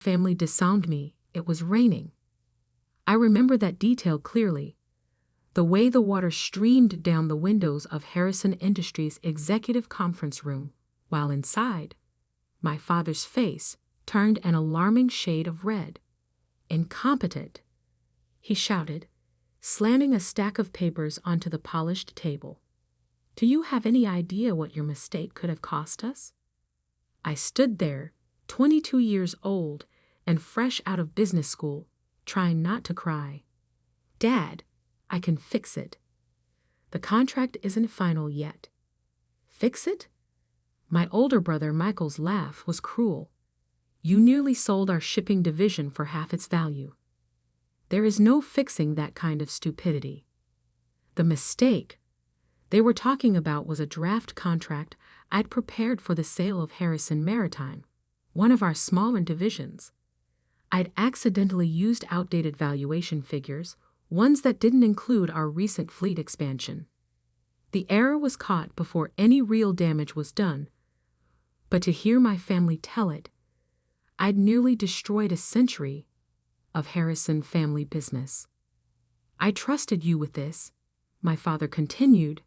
Family disowned me. It was raining. I remember that detail clearly. The way the water streamed down the windows of Harrison Industries' executive conference room, while inside, my father's face turned an alarming shade of red. Incompetent, he shouted, slamming a stack of papers onto the polished table. Do you have any idea what your mistake could have cost us? I stood there, 22 years old and fresh out of business school, trying not to cry. Dad, I can fix it. The contract isn't final yet. Fix it? My older brother Michael's laugh was cruel. You nearly sold our shipping division for half its value. There is no fixing that kind of stupidity. The mistake they were talking about was a draft contract I'd prepared for the sale of Harrison Maritime, one of our smaller divisions. I'd accidentally used outdated valuation figures, ones that didn't include our recent fleet expansion. The error was caught before any real damage was done, but to hear my family tell it, I'd nearly destroyed a century of Harrison family business. I trusted you with this, my father continued,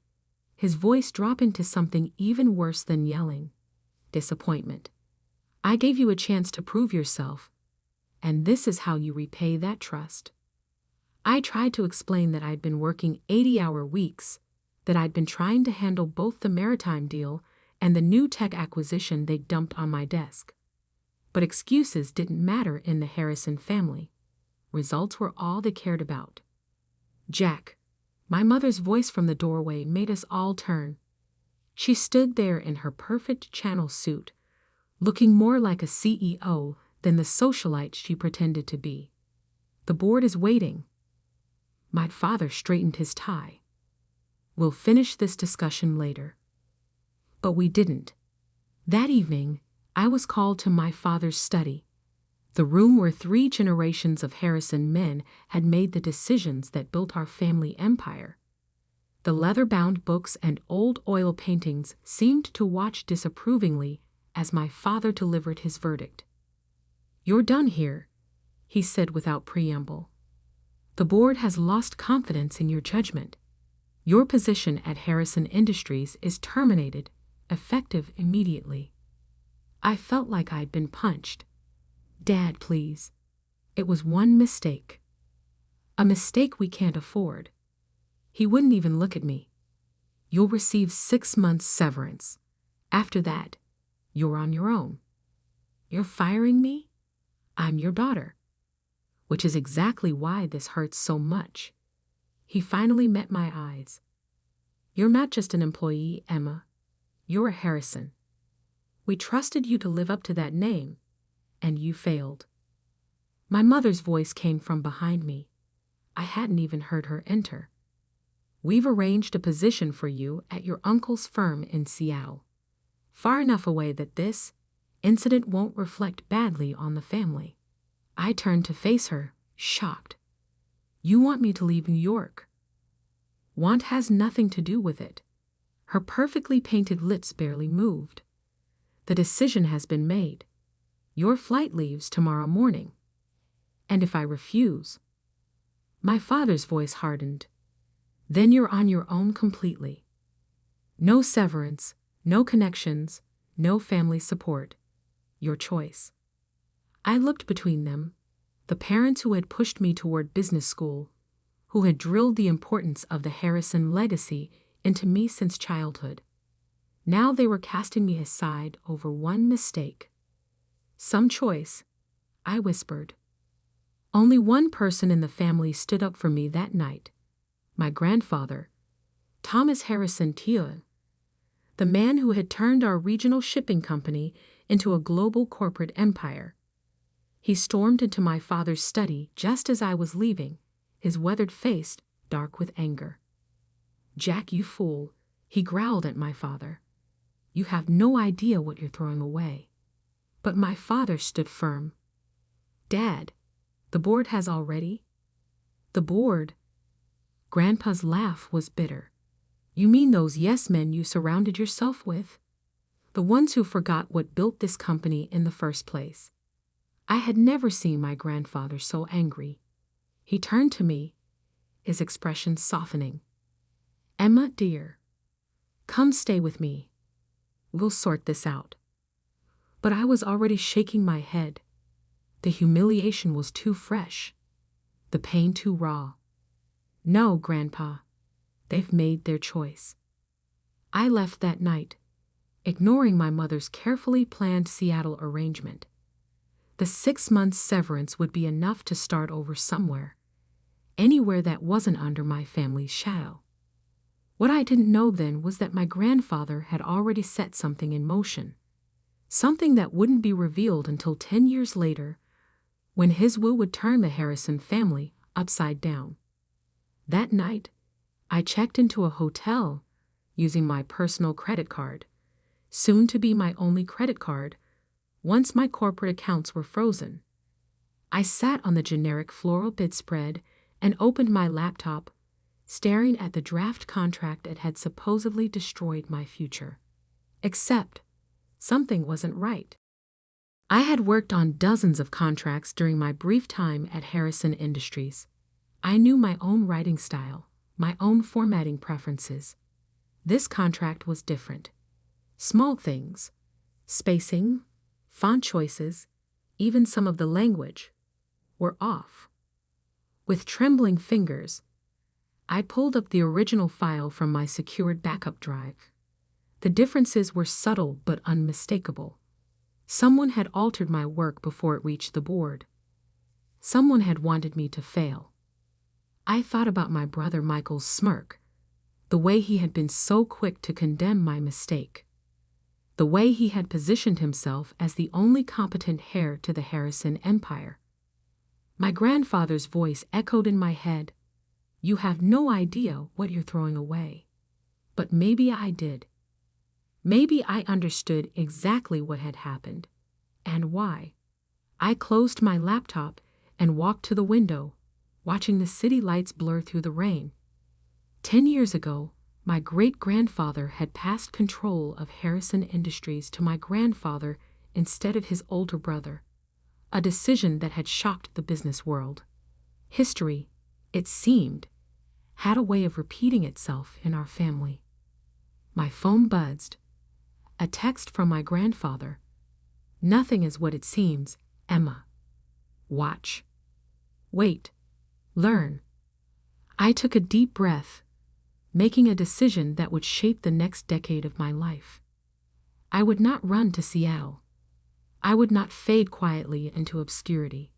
his voice dropping to something even worse than yelling. Disappointment. I gave you a chance to prove yourself, and this is how you repay that trust. I tried to explain that I'd been working 80-hour weeks, that I'd been trying to handle both the maritime deal and the new tech acquisition they dumped on my desk. But excuses didn't matter in the Harrison family. Results were all they cared about. Jack, my mother's voice from the doorway made us all turn. She stood there in her perfect channel suit, looking more like a CEO than the socialite she pretended to be. The board is waiting. My father straightened his tie. We'll finish this discussion later. But we didn't. That evening, I was called to my father's study, the room where 3 generations of Harrison men had made the decisions that built our family empire. The leather-bound books and old oil paintings seemed to watch disapprovingly as my father delivered his verdict. You're done here, he said without preamble. The board has lost confidence in your judgment. Your position at Harrison Industries is terminated, effective immediately. I felt like I'd been punched. Dad, please. It was one mistake. A mistake we can't afford. He wouldn't even look at me. You'll receive 6 months severance. After that, you're on your own. You're firing me? I'm your daughter. Which is exactly why this hurts so much. He finally met my eyes. You're not just an employee, Emma. You're a Harrison. We trusted you to live up to that name, and you failed. My mother's voice came from behind me. I hadn't even heard her enter. We've arranged a position for you at your uncle's firm in Seattle, far enough away that this incident won't reflect badly on the family. I turned to face her, shocked. You want me to leave New York? Want has nothing to do with it. Her perfectly painted lips barely moved. The decision has been made. Your flight leaves tomorrow morning. And if I refuse? My father's voice hardened. Then you're on your own completely. No severance, no connections, no family support. Your choice. I looked between them, the parents who had pushed me toward business school, who had drilled the importance of the Harrison legacy into me since childhood. Now they were casting me aside over one mistake. Some choice, I whispered. Only one person in the family stood up for me that night. My grandfather, Thomas Harrison Thiel, the man who had turned our regional shipping company into a global corporate empire. He stormed into my father's study just as I was leaving, his weathered face dark with anger. Jack, you fool, he growled at my father. You have no idea what you're throwing away. But my father stood firm. Dad, the board has already? The board? Grandpa's laugh was bitter. You mean those yes men you surrounded yourself with? The ones who forgot what built this company in the first place. I had never seen my grandfather so angry. He turned to me, his expression softening. "Emma, dear, come stay with me. We'll sort this out." But I was already shaking my head. The humiliation was too fresh, the pain too raw. "No, Grandpa, they've made their choice." I left that night, ignoring my mother's carefully planned Seattle arrangement. The 6 months severance would be enough to start over somewhere, anywhere that wasn't under my family's shadow. What I didn't know then was that my grandfather had already set something in motion, something that wouldn't be revealed until 10 years later, when his will would turn the Harrison family upside down. That night, I checked into a hotel using my personal credit card, soon to be my only credit card, once my corporate accounts were frozen. I sat on the generic floral bedspread and opened my laptop, staring at the draft contract that had supposedly destroyed my future. Except, something wasn't right. I had worked on dozens of contracts during my brief time at Harrison Industries. I knew my own writing style, my own formatting preferences. This contract was different. Small things, spacing, font choices, even some of the language, were off. With trembling fingers, I pulled up the original file from my secured backup drive. The differences were subtle but unmistakable. Someone had altered my work before it reached the board. Someone had wanted me to fail. I thought about my brother Michael's smirk, the way he had been so quick to condemn my mistake, the way he had positioned himself as the only competent heir to the Harrison empire. My grandfather's voice echoed in my head, "You have no idea what you're throwing away." But maybe I did. Maybe I understood exactly what had happened, and why. I closed my laptop and walked to the window, watching the city lights blur through the rain. 10 years ago, my great-grandfather had passed control of Harrison Industries to my grandfather instead of his older brother, a decision that had shocked the business world. History, it seemed, had a way of repeating itself in our family. My phone buzzed. A text from my grandfather. "Nothing is what it seems, Emma. Watch. Wait. Learn." I took a deep breath, making a decision that would shape the next decade of my life. I would not run to Seattle. I would not fade quietly into obscurity.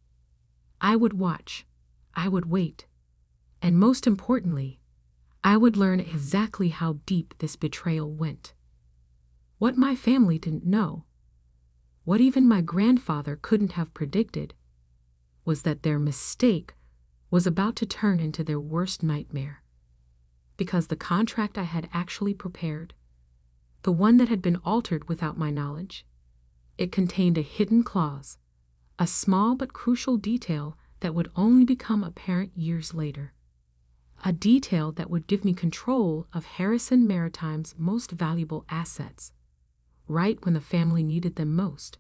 I would watch. I would wait. And most importantly, I would learn exactly how deep this betrayal went. What my family didn't know, what even my grandfather couldn't have predicted, was that their mistake was about to turn into their worst nightmare. Because the contract I had actually prepared, the one that had been altered without my knowledge, it contained a hidden clause, a small but crucial detail that would only become apparent years later. A detail that would give me control of Harrison Maritime's most valuable assets, right when the family needed them most.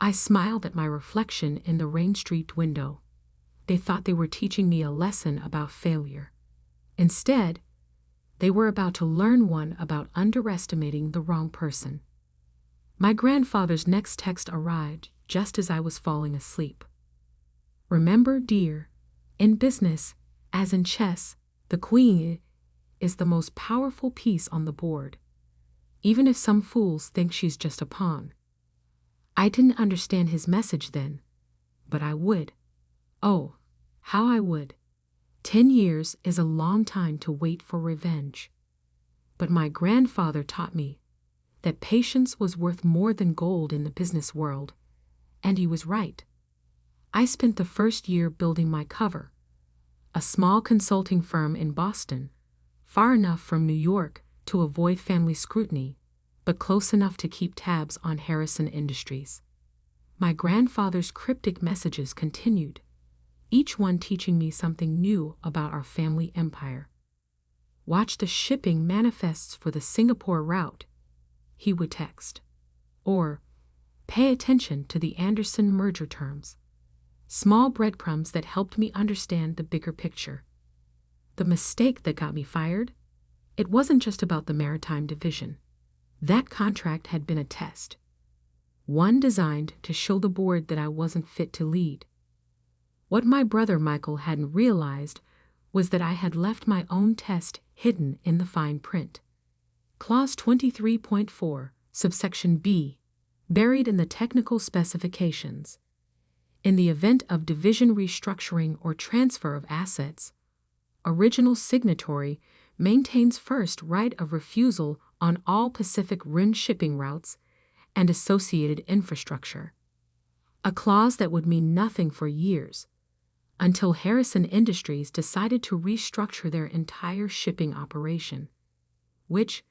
I smiled at my reflection in the rain-streaked window. They thought they were teaching me a lesson about failure. Instead, they were about to learn one about underestimating the wrong person. My grandfather's next text arrived just as I was falling asleep. "Remember, dear, in business, as in chess, the queen is the most powerful piece on the board, even if some fools think she's just a pawn." I didn't understand his message then, but I would. Oh, how I would. 10 years is a long time to wait for revenge. But my grandfather taught me that patience was worth more than gold in the business world, and he was right. I spent the first year building my cover, a small consulting firm in Boston, far enough from New York to avoid family scrutiny, but close enough to keep tabs on Harrison Industries. My grandfather's cryptic messages continued, each one teaching me something new about our family empire. "Watch the shipping manifests for the Singapore route," he would text. Or, Pay attention to the Anderson merger terms. Small breadcrumbs that helped me understand the bigger picture. The mistake that got me fired? It wasn't just about the maritime division. That contract had been a test. One designed to show the board that I wasn't fit to lead. What my brother Michael hadn't realized was that I had left my own test hidden in the fine print. Clause 23.4, subsection B, buried in the technical specifications. In the event of division restructuring or transfer of assets, original signatory maintains first right of refusal on all Pacific Rim shipping routes and associated infrastructure. A clause that would mean nothing for years, until Harrison Industries decided to restructure their entire shipping operation, which,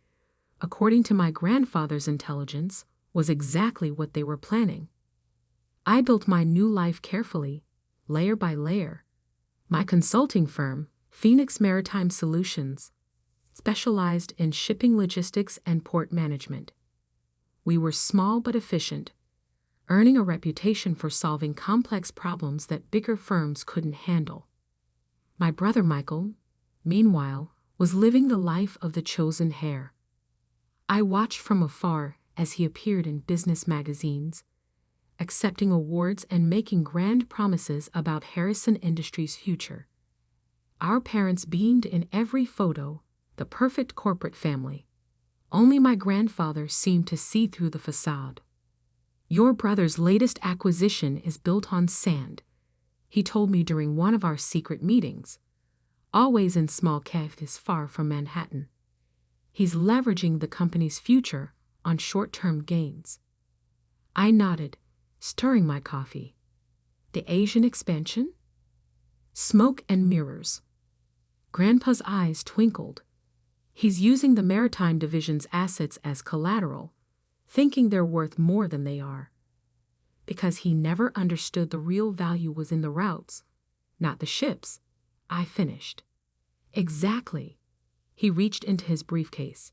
according to my grandfather's intelligence, was exactly what they were planning. I built my new life carefully, layer by layer. My consulting firm, Phoenix Maritime Solutions, specialized in shipping logistics and port management. We were small but efficient, earning a reputation for solving complex problems that bigger firms couldn't handle. My brother Michael, meanwhile, was living the life of the chosen heir. I watched from afar as he appeared in business magazines, accepting awards and making grand promises about Harrison Industries' future. Our parents beamed in every photo, the perfect corporate family. Only my grandfather seemed to see through the facade. "Your brother's latest acquisition is built on sand," he told me during one of our secret meetings, always in small cafes far from Manhattan. "He's leveraging the company's future on short-term gains." I nodded, stirring my coffee. The Asian expansion? Smoke and mirrors. Grandpa's eyes twinkled. He's using the maritime division's assets as collateral, thinking they're worth more than they are. Because he never understood the real value was in the routes, not the ships, I finished. Exactly. He reached into his briefcase.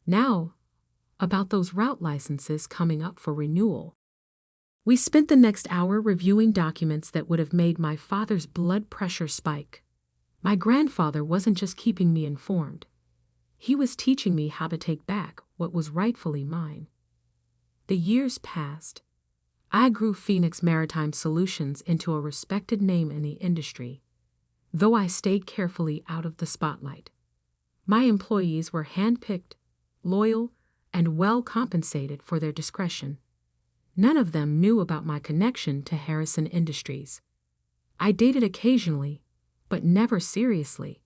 Now, about those route licenses coming up for renewal. We spent the next hour reviewing documents that would have made my father's blood pressure spike. My grandfather wasn't just keeping me informed. He was teaching me how to take back what was rightfully mine. The years passed. I grew Phoenix Maritime Solutions into a respected name in the industry, though I stayed carefully out of the spotlight. My employees were handpicked, loyal, and well compensated for their discretion. None of them knew about my connection to Harrison Industries. I dated occasionally, but never seriously.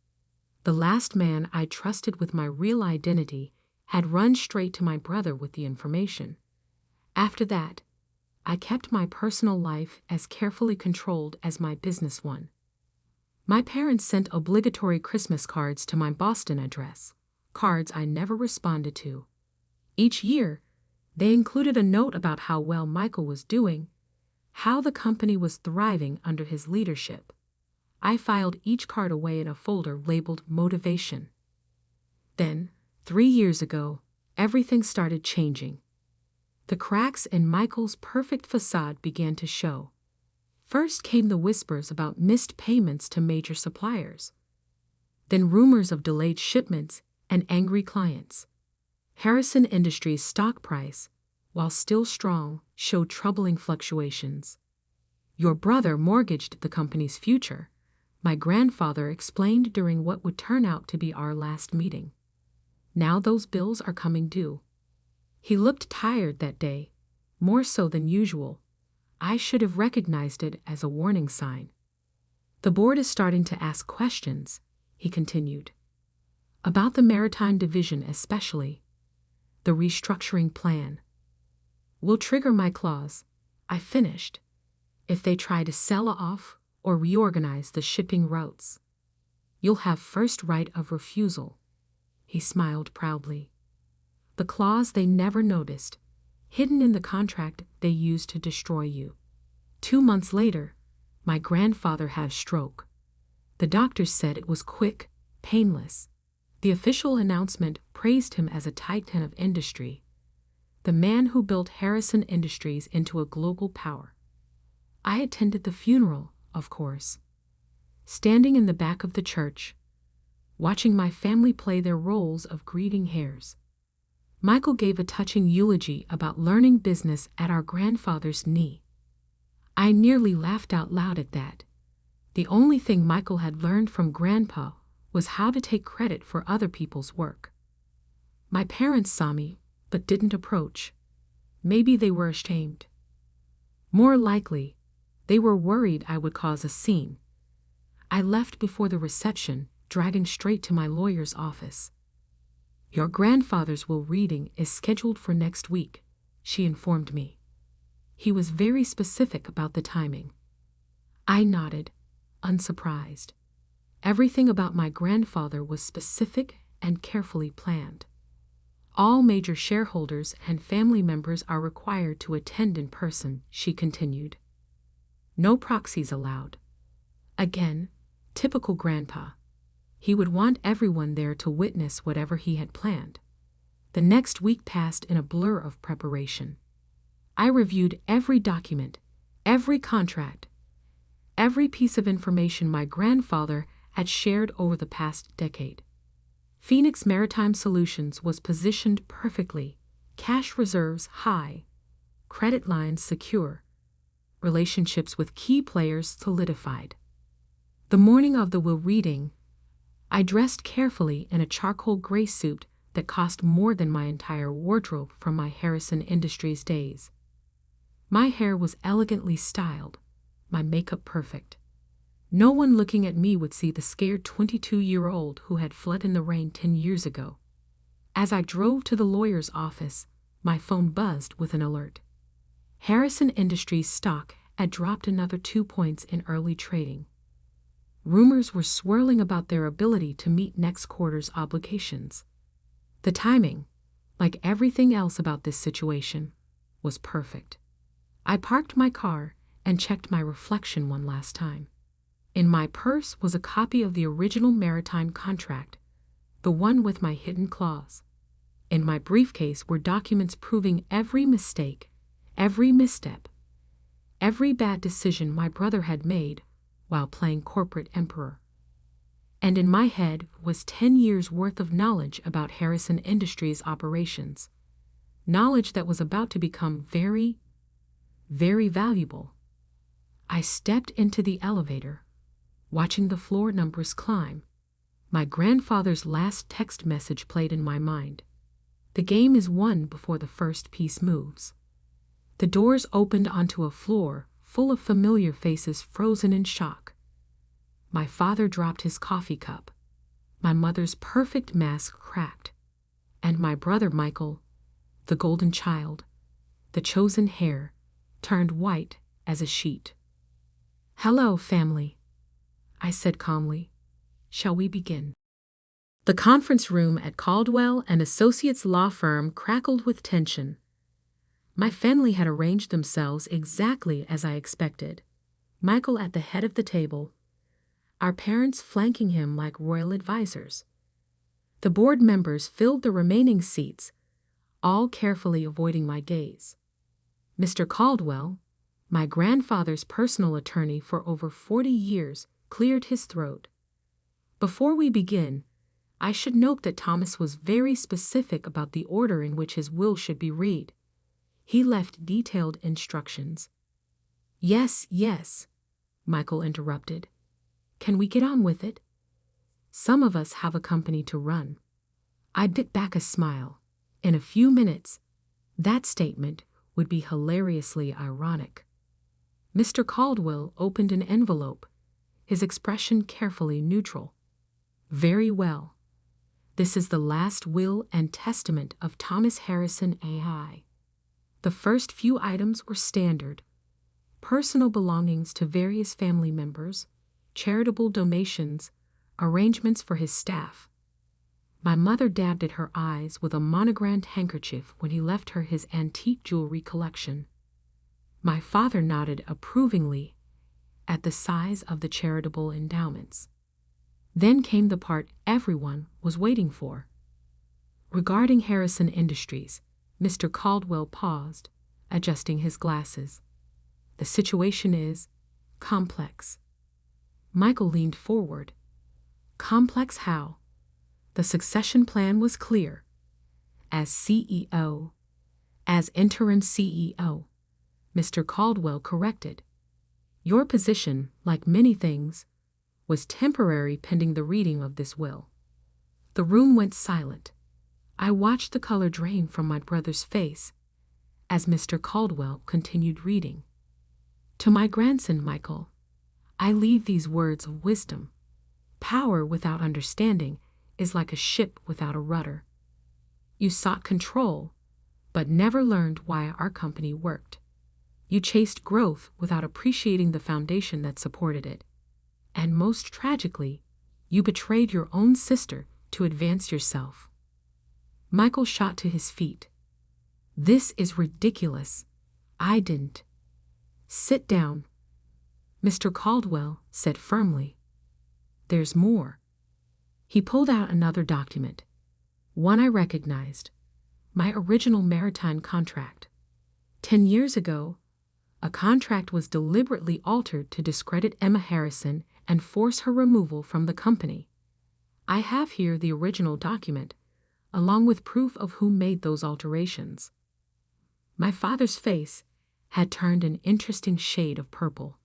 The last man I trusted with my real identity had run straight to my brother with the information. After that, I kept my personal life as carefully controlled as my business one. My parents sent obligatory Christmas cards to my Boston address, cards I never responded to. Each year, they included a note about how well Michael was doing, how the company was thriving under his leadership. I filed each card away in a folder labeled Motivation. Then, 3 years ago, everything started changing. The cracks in Michael's perfect facade began to show. First came the whispers about missed payments to major suppliers. Then rumors of delayed shipments and angry clients. Harrison Industries' stock price, while still strong, showed troubling fluctuations. "Your brother mortgaged the company's future," my grandfather explained during what would turn out to be our last meeting. "Now those bills are coming due." He looked tired that day, more so than usual. I should have recognized it as a warning sign. "The board is starting to ask questions," he continued. "About the maritime division especially. The restructuring plan. Will trigger my clause," I finished, "if they try to sell off or reorganize the shipping routes. You'll have first right of refusal." He smiled proudly. "The clause they never noticed, hidden in the contract they used to destroy you." 2 months later, my grandfather had a stroke. The doctors said it was quick, painless. The official announcement praised him as a titan of industry. the man who built Harrison Industries into a global power. I attended the funeral, of course, standing in the back of the church, watching my family play their roles of grieving heirs. Michael gave a touching eulogy about learning business at our grandfather's knee. I nearly laughed out loud at that. The only thing Michael had learned from Grandpa was how to take credit for other people's work. My parents saw me, but didn't approach. Maybe they were ashamed. More likely, they were worried I would cause a scene. I left before the reception, driving straight to my lawyer's office. "Your grandfather's will reading is scheduled for next week," she informed me. He was very specific about the timing. I nodded, unsurprised. Everything about my grandfather was specific and carefully planned. "All major shareholders and family members are required to attend in person," she continued. "No proxies allowed." Again, typical Grandpa. He would want everyone there to witness whatever he had planned. The next week passed in a blur of preparation. I reviewed every document, every contract, every piece of information my grandfather had shared over the past decade. Phoenix Maritime Solutions was positioned perfectly, cash reserves high, credit lines secure, relationships with key players solidified. The morning of the will reading, I dressed carefully in a charcoal gray suit that cost more than my entire wardrobe from my Harrison Industries days. My hair was elegantly styled, my makeup perfect. No one looking at me would see the scared 22-year-old who had fled in the rain 10 years ago. As I drove to the lawyer's office, my phone buzzed with an alert. Harrison Industries stock had dropped another 2 points in early trading. Rumors were swirling about their ability to meet next quarter's obligations. The timing, like everything else about this situation, was perfect. I parked my car and checked my reflection one last time. In my purse was a copy of the original maritime contract, the one with my hidden clause. In my briefcase were documents proving every mistake, every misstep, every bad decision my brother had made while playing corporate emperor. And in my head was 10 years' worth of knowledge about Harrison Industries operations, knowledge that was about to become very, very valuable. I stepped into the elevator, watching the floor numbers climb. My grandfather's last text message played in my mind. The game is won before the first piece moves. The doors opened onto a floor full of familiar faces frozen in shock. My father dropped his coffee cup. My mother's perfect mask cracked. And my brother Michael, the golden child, the chosen heir, turned white as a sheet. "Hello, family," I said calmly. "Shall we begin?" The conference room at Caldwell and Associates law firm crackled with tension. My family had arranged themselves exactly as I expected. Michael at the head of the table, our parents flanking him like royal advisors. The board members filled the remaining seats, all carefully avoiding my gaze. Mr. Caldwell, my grandfather's personal attorney for over 40 years, cleared his throat. "Before we begin, I should note that Thomas was very specific about the order in which his will should be read. He left detailed instructions." Yes, Michael interrupted. "Can we get on with it? Some of us have a company to run." I bit back a smile. In a few minutes, that statement would be hilariously ironic. Mr. Caldwell opened an envelope, his expression carefully neutral. "Very well. This is the last will and testament of Thomas Harrison AI. The first few items were standard: personal belongings to various family members, charitable donations, arrangements for his staff." My mother dabbed at her eyes with a monogrammed handkerchief when he left her his antique jewelry collection. My father nodded approvingly at the size of the charitable endowments. Then came the part everyone was waiting for. "Regarding Harrison Industries, Mr. Caldwell paused, adjusting his glasses. The situation is complex. Michael leaned forward. Complex how? The succession plan was clear. As CEO, as interim CEO, Mr. Caldwell corrected. Your position, like many things, was temporary pending the reading of this will. The room went silent. I watched the color drain from my brother's face as Mr. Caldwell continued reading. To my grandson, Michael, I leave these words of wisdom. Power without understanding is like a ship without a rudder. You sought control, but never learned why our company worked. You chased growth without appreciating the foundation that supported it. And most tragically, you betrayed your own sister to advance yourself. Michael shot to his feet. This is ridiculous. I didn't. Sit down, Mr. Caldwell said firmly. There's more. He pulled out another document, one I recognized, my original maritime contract. 10 years ago, a contract was deliberately altered to discredit Emma Harrison and force her removal from the company. I have here the original document, along with proof of who made those alterations. My father's face had turned an interesting shade of purple.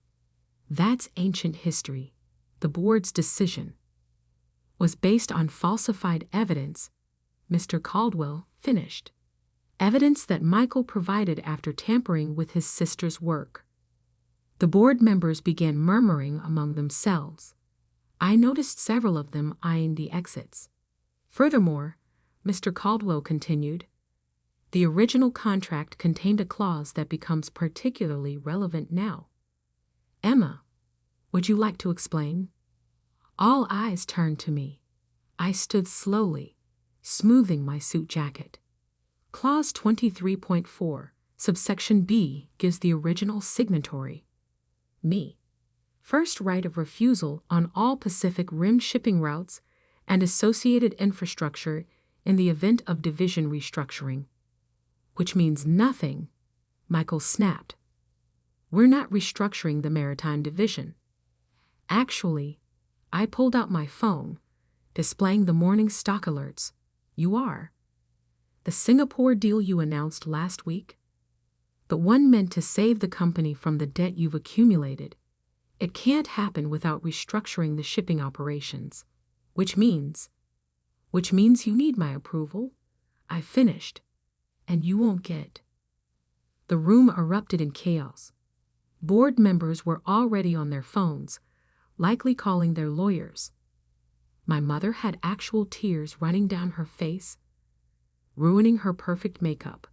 That's ancient history. The board's decision was based on falsified evidence, Mr. Caldwell finished. Evidence that Michael provided after tampering with his sister's work. The board members began murmuring among themselves. I noticed several of them eyeing the exits. Furthermore, Mr. Caldwell continued, the original contract contained a clause that becomes particularly relevant now. Emma, would you like to explain? All eyes turned to me. I stood slowly, smoothing my suit jacket. Clause 23.4, subsection B gives the original signatory, me, first right of refusal on all Pacific Rim shipping routes and associated infrastructure in the event of division restructuring. Which means nothing, Michael snapped. We're not restructuring the maritime division. Actually, I pulled out my phone, displaying the morning stock alerts. You are. The Singapore deal you announced last week? The one meant to save the company from the debt you've accumulated. It can't happen without restructuring the shipping operations. Which means you need my approval. I finished. And you won't get. The room erupted in chaos. Board members were already on their phones, likely calling their lawyers. My mother had actual tears running down her face, ruining her perfect makeup.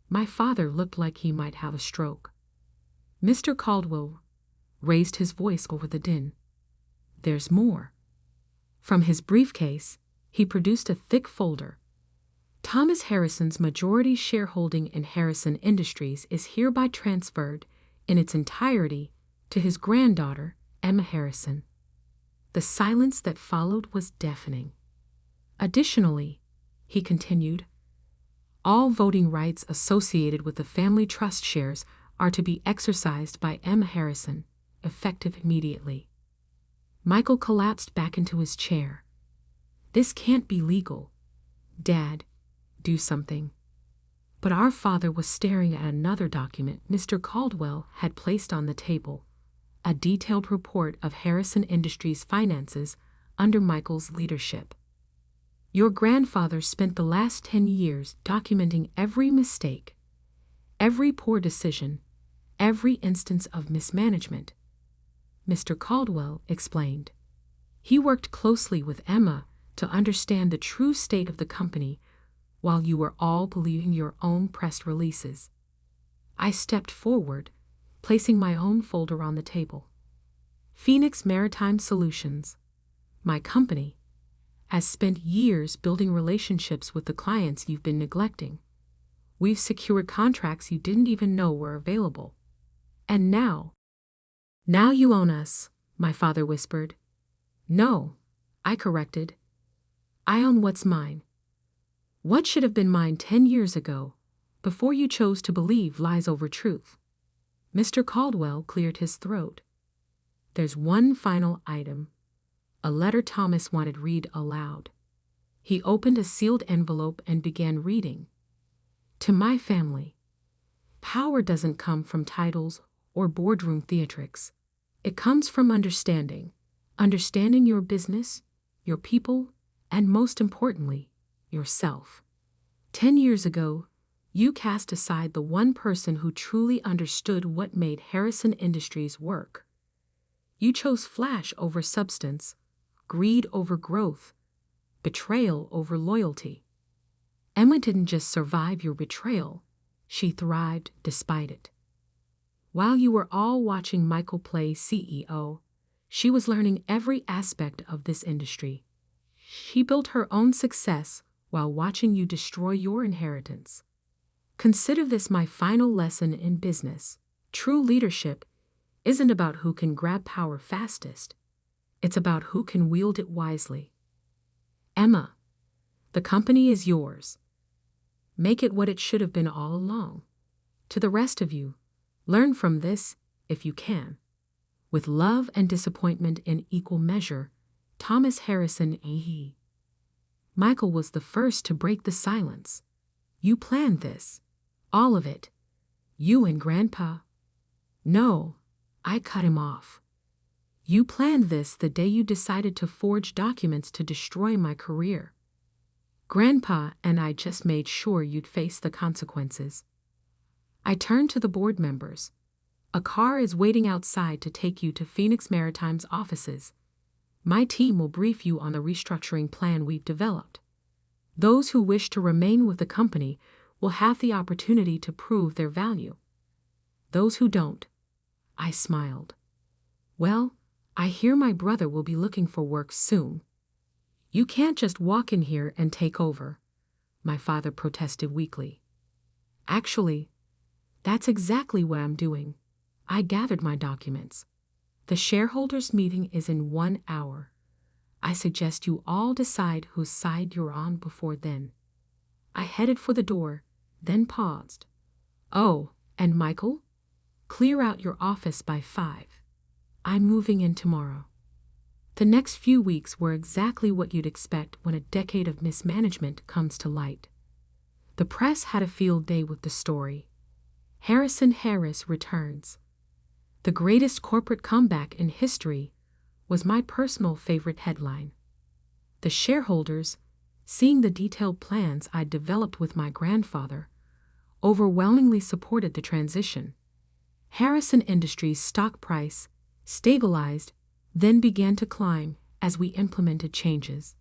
My father looked like he might have a stroke. Mr. Caldwell raised his voice over the din. There's more. From his briefcase, he produced a thick folder. Thomas Harrison's majority shareholding in Harrison Industries is hereby transferred in its entirety to his granddaughter, Emma Harrison. The silence that followed was deafening. Additionally, he continued, all voting rights associated with the family trust shares are to be exercised by Emma Harrison, effective immediately. Michael collapsed back into his chair. This can't be legal. Dad, do something. But our father was staring at another document Mr. Caldwell had placed on the table, a detailed report of Harrison Industries' finances under Michael's leadership. Your grandfather spent the last 10 years documenting every mistake, every poor decision, every instance of mismanagement. Mr. Caldwell explained. He worked closely with Emma to understand the true state of the company while you were all believing your own press releases. I stepped forward, placing my own folder on the table. Phoenix Maritime Solutions, my company, has spent years building relationships with the clients you've been neglecting. We've secured contracts you didn't even know were available. And now you own us, my father whispered. No, I corrected. I own what's mine. What should have been mine 10 years ago, before you chose to believe lies over truth? Mr. Caldwell cleared his throat. There's one final item. A letter Thomas wanted read aloud. He opened a sealed envelope and began reading. To my family. Power doesn't come from titles or boardroom theatrics. It comes from understanding. Understanding your business, your people, and most importantly, yourself. 10 years ago, you cast aside the one person who truly understood what made Harrison Industries work. You chose flash over substance, greed over growth, betrayal over loyalty. Emma didn't just survive your betrayal, she thrived despite it. While you were all watching Michael play CEO, she was learning every aspect of this industry. She built her own success while watching you destroy your inheritance. Consider this my final lesson in business. True leadership isn't about who can grab power fastest. It's about who can wield it wisely. Emma, the company is yours. Make it what it should have been all along. To the rest of you, learn from this if you can. With love and disappointment in equal measure, Thomas Harrison A.E. Michael was the first to break the silence. You planned this. All of it. You and Grandpa. No, I cut him off. You planned this the day you decided to forge documents to destroy my career. Grandpa and I just made sure you'd face the consequences. I turned to the board members. A car is waiting outside to take you to Phoenix Maritime's offices. My team will brief you on the restructuring plan we've developed. Those who wish to remain with the company will have the opportunity to prove their value. Those who don't, I smiled. Well, I hear my brother will be looking for work soon. You can't just walk in here and take over, my father protested weakly. Actually, that's exactly what I'm doing. I gathered my documents. The shareholders' meeting is in 1 hour. I suggest you all decide whose side you're on before then. I headed for the door, then paused. Oh, and Michael? Clear out your office by 5. I'm moving in tomorrow. The next few weeks were exactly what you'd expect when a decade of mismanagement comes to light. The press had a field day with the story. Harrison Harris returns. The greatest corporate comeback in history was my personal favorite headline. The shareholders, seeing the detailed plans I'd developed with my grandfather, overwhelmingly supported the transition. Harrison Industries' stock price stabilized, then began to climb as we implemented changes.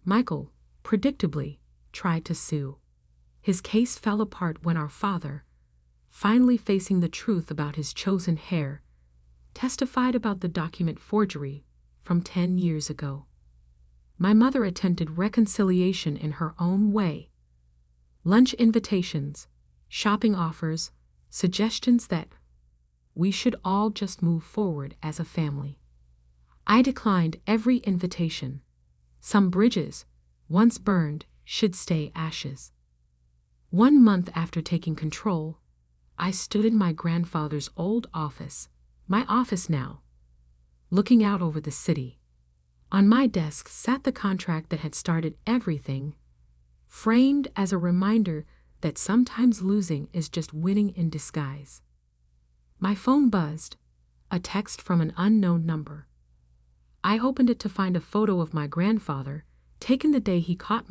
Michael, predictably, tried to sue. His case fell apart when our father, finally facing the truth about his chosen heir, testified about the document forgery from 10 years ago. My mother attempted reconciliation in her own way. Lunch invitations, shopping offers, suggestions that we should all just move forward as a family. I declined every invitation. Some bridges, once burned, should stay ashes. 1 month after taking control, I stood in my grandfather's old office, my office now, looking out over the city. On my desk sat the contract that had started everything, framed as a reminder that sometimes losing is just winning in disguise. My phone buzzed, a text from an unknown number. I opened it to find a photo of my grandfather, taken the day he caught